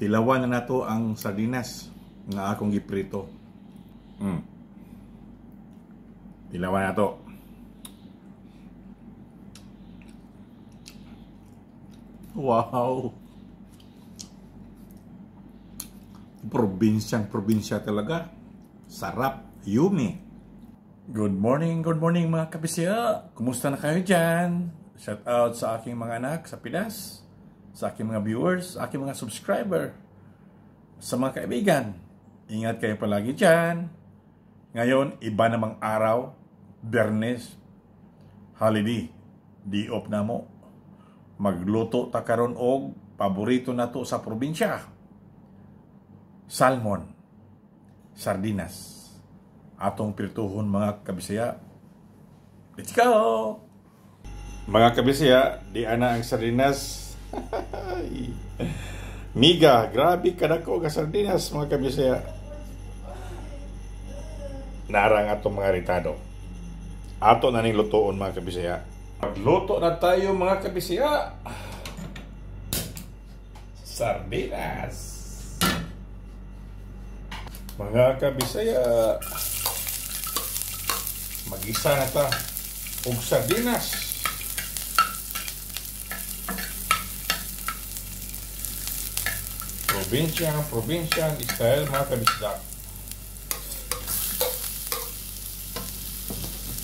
Tilawan na nato ang sardinas nga akong giprito. Tilawan na to. Wow! Probinsya talaga. Sarap, yummy. Good morning mga kabisya. Kumusta na kayo dyan? Shout out sa aking mga anak sa Pinas, sa aking mga viewers, sa aking mga subscriber, sa mga kaibigan. Ingat kayo palagi dyan. Ngayon, iba namang araw, Biyernes, holiday, di off na mo. Magluto ta karon og paborito nato sa probinsya. Salmon, sardinas. Atong pirtuhon mga kabisaya. Let's go! Mga kabisaya, di ana ang sardinas. Miga, grabe kadako ka sardinas mga kabisaya. Narang atong mga ritado. Ato na ning lutoon mga kabisaya. Magluto na tayo mga kabisaya. Sardinas. Mga kabisaya, mag-isa na ta og sardinas. Probinsya style mga kabisya.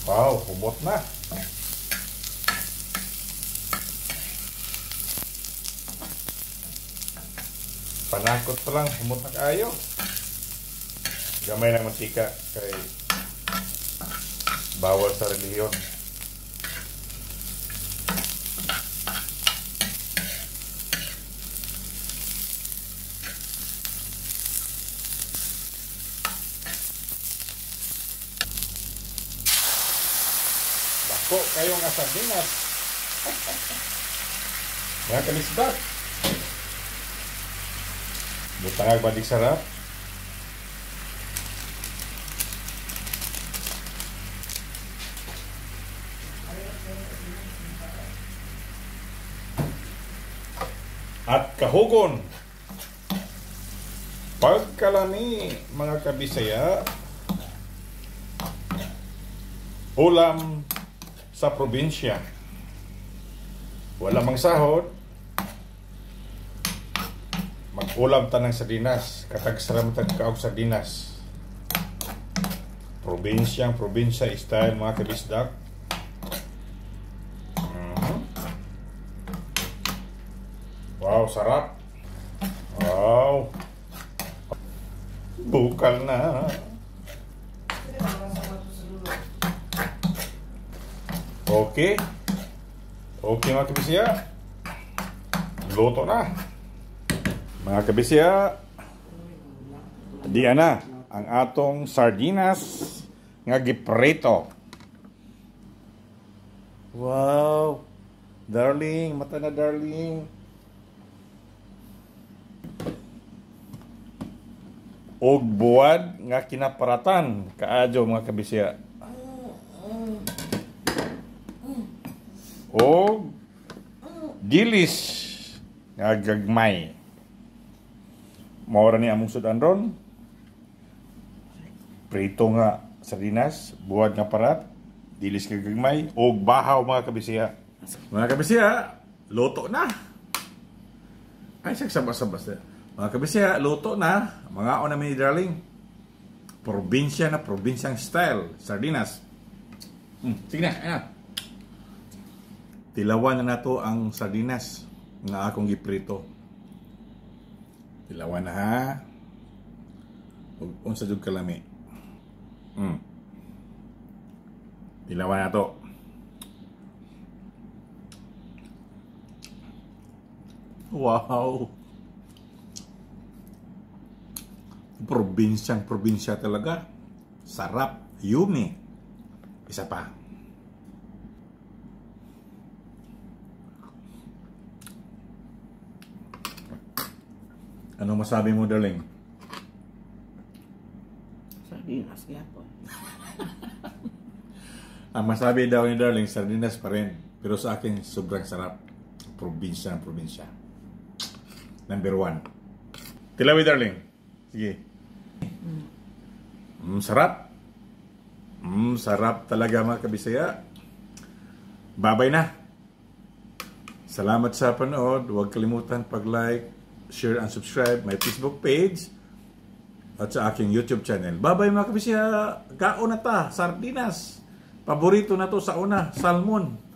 Wow, hubot na. Panakot pa lang, humot na kayo. Gamay ng mantika kay bawal sa reliyon. Bako kayong sardinas. Mga kalisdak. Butangag badik sarap. At kahugon. Pagkalami mga kabisaya, ulam sa probinsya. Wala mang sahod, mag-ulam ta ng sardinas. Katagsaram ta kaog sardinas. Probinsya style mga kabisdak. Wow, sarap. Wow. Bukal na. Okay. Okay mga kabisya. Luto na. Mga kabisya, di na ang atong sardinas nga giprito. Wow. Darling, mata na darling. Og buwad nga kinaparatan kaadyo mga kabisya. Og dilis nga gagmay. Maura ni among sudan ron. Prito nga sardinas, buwad nga parat, dilis nga gagmay, og bahaw mga kabisya. Mga kabisya, luto na. Ay, sagsabas-sabas na. Mga kabisya, luto na. Mga o namin ni darling. Probinsyang style. Sardinas. Sige na, ayan. Tilawan na nato ang sardinas nga akong giprito. Tilawan na ha. Unsa jud kalami. Tilawan na to. Wow. Probinsya talaga. Sarap, yummy. Isa pa. Ano masabi mo, darling? Sardinas po. Ang masabi daw ni darling, sardinas pa rin. Pero sa akin, sobrang sarap. Probinsya. Number 1. Tilawi, darling. Sige. Sarap. Sarap talaga mga kabisaya. Babay na. Salamat sa panood. Huwag kalimutan pag-like, share, and subscribe my Facebook page at sa aking YouTube channel. Babay mga kabisaya. Kaon na ta. Sardinas. Paborito na to sa una. Salmon.